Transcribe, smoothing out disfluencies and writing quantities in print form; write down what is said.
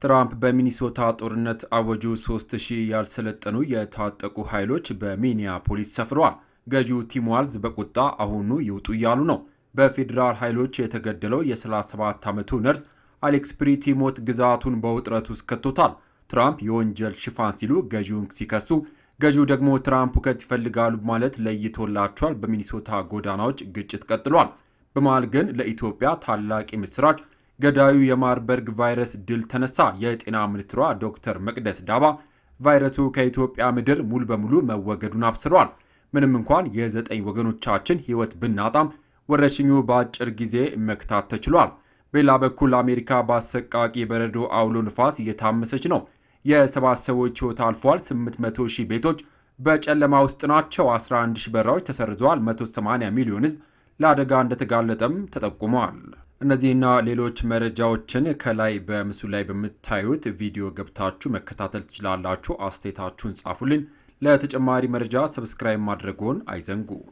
ትራምፕ በሚኒሶታ ጦርነት አወጁ። 3000 ያልሰለጠኑ የታጠቁ ኃይሎች በሚኒያፖሊስ ሰፍረዋል። ገዢው ቲም ዋልዝ በቁጣ አሁኑ ይውጡ እያሉ ነው። በፌዴራል ኃይሎች የተገደለው የ37 ዓመቱ ነርስ አሌክስ ፕሪቲ ሞት ግዛቱን በውጥረት ውስጥ ከቶታል። ትራምፕ የወንጀል ሽፋን ሲሉ ገዢውን ሲከሱ፣ ገዢው ደግሞ ትራምፕ ሁከት ይፈልጋሉ ማለት ለይቶላቸዋል። በሚኒሶታ ጎዳናዎች ግጭት ቀጥሏል። በመሃል ግን ለኢትዮጵያ ታላቅ ምስራች፣ ገዳዩ የማርበርግ ቫይረስ ድል ተነሳ። የጤና ሚኒስትሯ ዶክተር መቅደስ ዳባ ቫይረሱ ከኢትዮጵያ ምድር ሙሉ በሙሉ መወገዱን አብስረዋል። ምንም እንኳን የ9 ወገኖቻችን ሕይወት ብናጣም ወረርሽኙ በአጭር ጊዜ መክታት ተችሏል። በሌላ በኩል አሜሪካ በአሰቃቂ በረዶ አውሎ ንፋስ እየታመሰች ነው። የ7 ሰዎች ሕይወት አልፏል። 800 ሺህ ቤቶች በጨለማ ውስጥ ናቸው። 11 ሺህ በረራዎች ተሰርዘዋል። 180 ሚሊዮን ሕዝብ ለአደጋ እንደተጋለጠም ተጠቁመዋል። እነዚህና ሌሎች መረጃዎችን ከላይ በምስሉ ላይ በምታዩት ቪዲዮ ገብታችሁ መከታተል ትችላላችሁ። አስተያየታችሁን ጻፉልን። ለተጨማሪ መረጃ ሰብስክራይብ ማድረግዎን አይዘንጉ።